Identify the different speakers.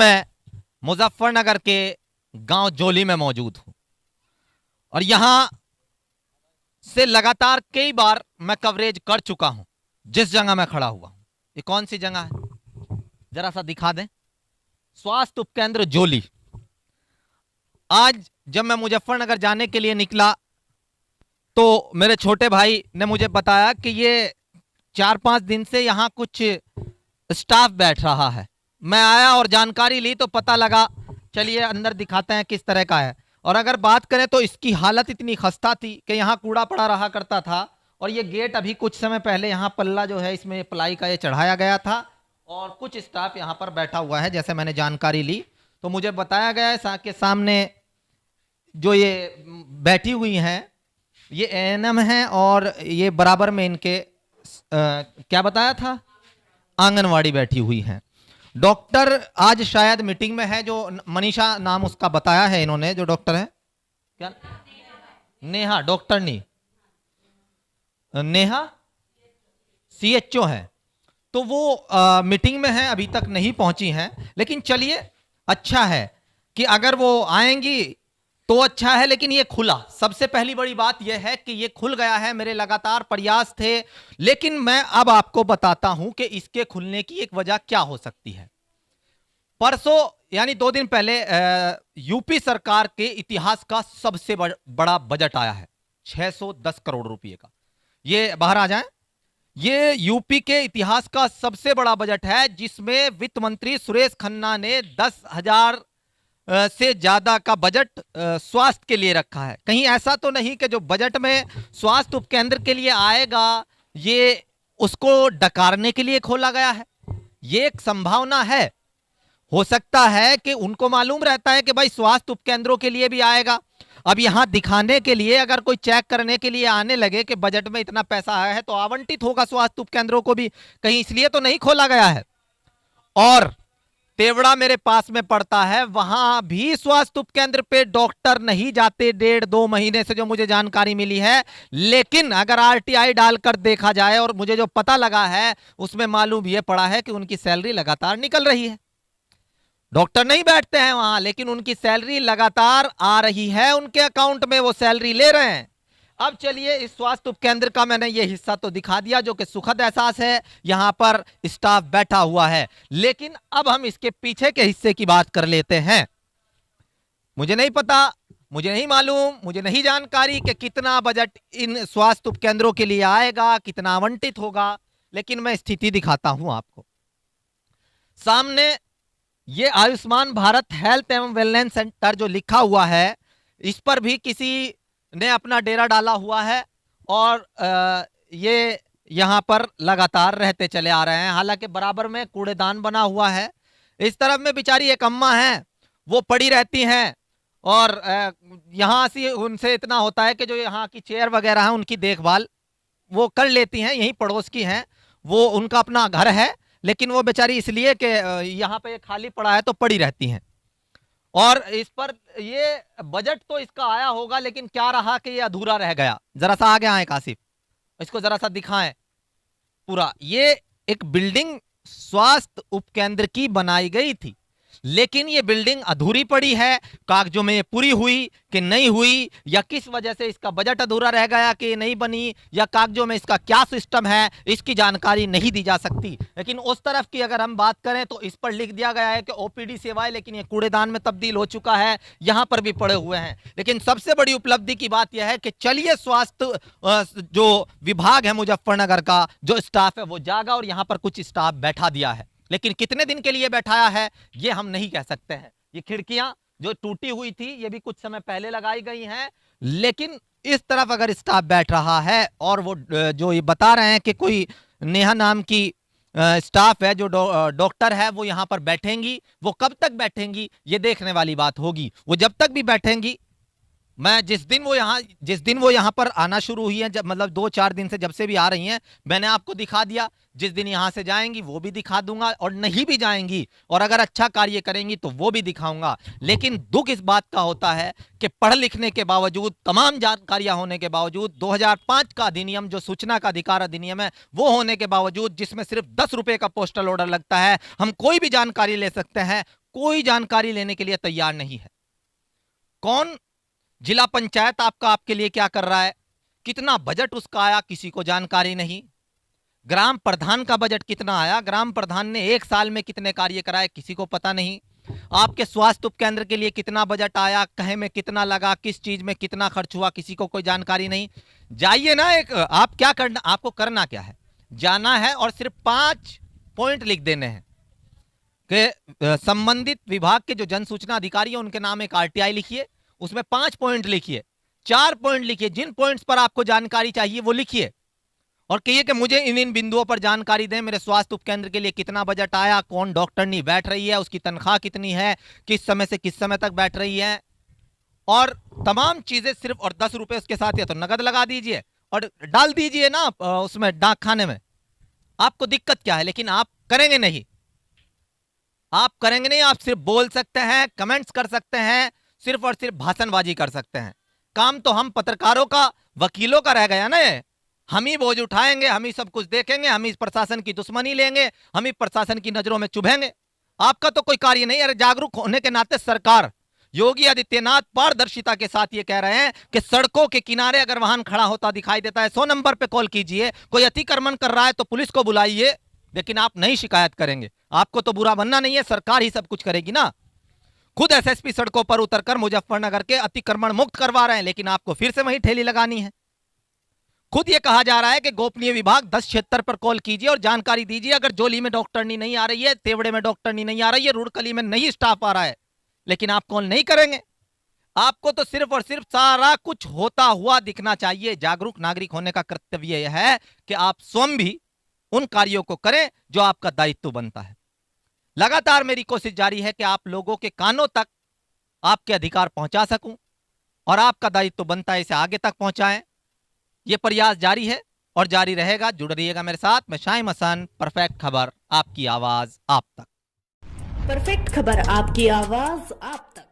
Speaker 1: मैं मुजफ्फरनगर के गांव जोली में मौजूद हूं और यहां से लगातार कई बार मैं कवरेज कर चुका हूं। जिस जगह मैं खड़ा हुआ हूं, ये कौन सी जगह है, जरा सा दिखा दें। स्वास्थ्य उपकेंद्र जोली। आज जब मैं मुजफ्फरनगर जाने के लिए निकला तो मेरे छोटे भाई ने मुझे बताया कि ये 4-5 दिन से यहां कुछ स्टाफ बैठ रहा है। मैं आया और जानकारी ली तो पता लगा, चलिए अंदर दिखाते हैं किस तरह का है। और अगर बात करें तो इसकी हालत इतनी खस्ता थी कि यहाँ कूड़ा पड़ा रहा करता था और ये गेट अभी कुछ समय पहले यहाँ पल्ला जो है इसमें प्लाई का ये चढ़ाया गया था और कुछ स्टाफ यहाँ पर बैठा हुआ है। जैसे मैंने जानकारी ली तो मुझे बताया गया है कि सामने जो ये बैठी हुई हैं ये एएनएम है और ये बराबर में इनके क्या बताया था, आंगनवाड़ी बैठी हुई हैं। डॉक्टर आज शायद मीटिंग में है, जो मनीषा नाम उसका बताया है इन्होंने, जो डॉक्टर है क्या, नेहा, डॉक्टर नी नेहा सीएचओ है। तो वो मीटिंग में है, अभी तक नहीं पहुंची हैं। लेकिन चलिए अच्छा है कि अगर वो आएंगी तो अच्छा है। लेकिन ये खुला, सबसे पहली बड़ी बात यह है कि ये खुल गया है। मेरे लगातार प्रयास थे, लेकिन मैं अब आपको बताता हूं कि इसके खुलने की एक वजह क्या हो सकती है। परसों यानी 2 दिन पहले यूपी सरकार के इतिहास का सबसे बड़ा बजट आया है, 610 करोड़ रुपए का। ये बाहर आ जाए, ये यूपी के इतिहास का सबसे बड़ा बजट है, जिसमें वित्त मंत्री सुरेश खन्ना ने 10,000 से ज्यादा का बजट स्वास्थ्य के लिए रखा है। कहीं ऐसा तो नहीं कि जो बजट में स्वास्थ्य उपकेंद्र के लिए आएगा ये उसको डकारने के लिए खोला गया है। ये एक संभावना है, हो सकता है कि उनको मालूम रहता है कि भाई स्वास्थ्य उपकेंद्रों के लिए भी आएगा। अब यहां दिखाने के लिए अगर कोई चेक करने के लिए आने लगे कि बजट में इतना पैसा आया है तो आवंटित होगा स्वास्थ्य उपकेंद्रों को भी, कहीं इसलिए तो नहीं खोला गया है। और तेवड़ा मेरे पास में पड़ता है, वहां भी स्वास्थ्य उपकेंद्र पे डॉक्टर नहीं जाते 1.5-2 महीने से, जो मुझे जानकारी मिली है। लेकिन अगर आरटीआई डालकर देखा जाए और मुझे जो पता लगा है उसमें मालूम यह पड़ा है कि उनकी सैलरी लगातार निकल रही है। डॉक्टर नहीं बैठते हैं वहां, लेकिन उनकी सैलरी लगातार आ रही है, उनके अकाउंट में वो सैलरी ले रहे हैं। अब चलिए, इस स्वास्थ्य उपकेंद्र का मैंने ये हिस्सा तो दिखा दिया जो कि सुखद एहसास है, यहां पर स्टाफ बैठा हुआ है। लेकिन अब हम इसके पीछे के हिस्से की बात कर लेते हैं। मुझे नहीं पता, मुझे नहीं मालूम, मुझे नहीं जानकारी कि कितना बजट इन स्वास्थ्य उपकेंद्रों के लिए आएगा, कितना आवंटित होगा। लेकिन मैं स्थिति दिखाता हूं आपको। सामने ये आयुष्मान भारत हेल्थ एवं वेलनेस सेंटर जो लिखा हुआ है, इस पर भी किसी ने अपना डेरा डाला हुआ है और ये यहां पर लगातार रहते चले आ रहे हैं। हालांकि बराबर में कूड़ेदान बना हुआ है। इस तरफ में बेचारी एक अम्मा है, वो पड़ी रहती हैं और यहां से उनसे इतना होता है कि जो यहाँ की चेयर वगैरह है उनकी देखभाल वो कर लेती हैं, यही पड़ोस की हैं, वो उनका अपना घर है। लेकिन वो बेचारी इसलिए कि यहाँ पे खाली पड़ा है तो पड़ी रहती हैं। और इस पर ये बजट तो इसका आया होगा, लेकिन क्या रहा कि ये अधूरा रह गया। जरा सा आगे आए कासिफ, इसको जरा सा दिखाएं पूरा। ये एक बिल्डिंग स्वास्थ्य उपकेंद्र की बनाई गई थी, लेकिन ये बिल्डिंग अधूरी पड़ी है। कागजों में ये पूरी हुई कि नहीं हुई, या किस वजह से इसका बजट अधूरा रह गया कि नहीं बनी, या कागजों में इसका क्या सिस्टम है, इसकी जानकारी नहीं दी जा सकती। लेकिन उस तरफ की अगर हम बात करें तो इस पर लिख दिया गया है कि ओपीडी सेवाएं, लेकिन ये कूड़ेदान में तब्दील हो चुका है, यहां पर भी पड़े हुए हैं। लेकिन सबसे बड़ी उपलब्धि की बात यह है कि चलिए स्वास्थ्य जो विभाग है मुजफ्फरनगर का, जो स्टाफ है वो जागा और यहां पर कुछ स्टाफ बैठा दिया है। लेकिन कितने दिन के लिए बैठाया है ये हम नहीं कह सकते हैं। ये खिड़कियां जो टूटी हुई थी ये भी कुछ समय पहले लगाई गई हैं। लेकिन इस तरफ अगर स्टाफ बैठ रहा है और वो जो ये बता रहे हैं कि कोई नेहा नाम की स्टाफ है जो डॉक्टर है वो यहां पर बैठेंगी, वो कब तक बैठेंगी ये देखने वाली बात होगी। वो जब तक भी बैठेंगी, मैं जिस दिन वो यहां पर आना शुरू हुई है, जब मतलब 2-4 दिन से जब से भी आ रही हैं, मैंने आपको दिखा दिया। जिस दिन यहां से जाएंगी वो भी दिखा दूंगा, और नहीं भी जाएंगी और अगर अच्छा कार्य करेंगी तो वो भी दिखाऊंगा। लेकिन दुख इस बात का होता है कि पढ़ लिखने के बावजूद, तमाम जानकारियां होने के बावजूद, 2005 का अधिनियम जो सूचना का अधिकार अधिनियम है वो होने के बावजूद, जिसमें सिर्फ 10 रुपए का पोस्टल ऑर्डर लगता है, हम कोई भी जानकारी ले सकते हैं, कोई जानकारी लेने के लिए तैयार नहीं है। कौन जिला पंचायत आपका आपके लिए क्या कर रहा है, कितना बजट उसका आया, किसी को जानकारी नहीं। ग्राम प्रधान का बजट कितना आया, ग्राम प्रधान ने एक साल में कितने कार्य कराए, किसी को पता नहीं। आपके स्वास्थ्य उपकेंद्र के लिए कितना बजट आया, कहे में कितना लगा, किस चीज में कितना खर्च हुआ, किसी को कोई जानकारी नहीं। जाइए ना, एक आप क्या करना, आपको करना क्या है, जाना है और सिर्फ 5 पॉइंट लिख देने हैं कि संबंधित विभाग के जो जन सूचना अधिकारी है उनके नाम एक आरटीआई लिखिए, उसमें 5 पॉइंट लिखिए, 4 पॉइंट लिखिए, जिन पॉइंट्स पर आपको जानकारी चाहिए वो लिखिए और कहिए कि मुझे इन इन बिंदुओं पर जानकारी दें। मेरे स्वास्थ्य उपकेंद्र के लिए कितना बजट आया, कौन डॉक्टरनी बैठ रही है, उसकी तनख्वाह कितनी है, किस समय से किस समय तक बैठ रही है, और तमाम चीजें सिर्फ, और 10 रुपए उसके साथ या तो नगद लगा दीजिए और डाल दीजिए ना उसमें डाक खाने में। आपको दिक्कत क्या है, लेकिन आप करेंगे नहीं, आप करेंगे नहीं। आप सिर्फ बोल सकते हैं, कमेंट्स कर सकते हैं, सिर्फ और सिर्फ भाषणबाजी कर सकते हैं। काम तो हम पत्रकारों का, वकीलों का रह गया ना ये। हम ही बोझ उठाएंगे, हम ही सब कुछ देखेंगे, हम ही प्रशासन की दुश्मनी लेंगे, हम ही प्रशासन की नजरों में चुभेंगे। आपका तो कोई कार्य नहीं। अरे जागरूक होने के नाते सरकार, योगी आदित्यनाथ पारदर्शिता के साथ ये कह रहे हैं कि सड़कों के किनारे अगर वाहन खड़ा होता दिखाई देता है 100 नंबर पे कॉल कीजिए, कोई अतिक्रमण कर रहा है तो पुलिस को बुलाइए, लेकिन आप नहीं शिकायत करेंगे। आपको तो बुरा बनना नहीं है, सरकार ही सब कुछ करेगी ना। खुद एसएसपी सड़कों पर उतरकर मुजफ्फरनगर के अतिक्रमण मुक्त करवा रहे हैं, लेकिन आपको फिर से वही ठेली लगानी है। खुद ये कहा जा रहा है कि गोपनीय विभाग 1076 पर कॉल कीजिए और जानकारी दीजिए अगर जोली में डॉक्टरनी नहीं आ रही है, तेवड़े में डॉक्टरनी नहीं आ रही है, रुड़कली में नहीं स्टाफ आ रहा है, लेकिन आप कॉल नहीं करेंगे। आपको तो सिर्फ और सिर्फ सारा कुछ होता हुआ दिखना चाहिए। जागरूक नागरिक होने का कर्तव्य यह है कि आप स्वयं भी उन कार्यों को करें जो आपका दायित्व बनता है। लगातार मेरी कोशिश जारी है कि आप लोगों के कानों तक आपके अधिकार पहुंचा सकूं, और आपका दायित्व बनता है इसे आगे तक पहुंचाएं। यह प्रयास जारी है और जारी रहेगा। जुड़ रहिएगा मेरे साथ। मैं शाइम हसन, परफेक्ट खबर आपकी आवाज आप तक।
Speaker 2: परफेक्ट खबर आपकी आवाज आप तक।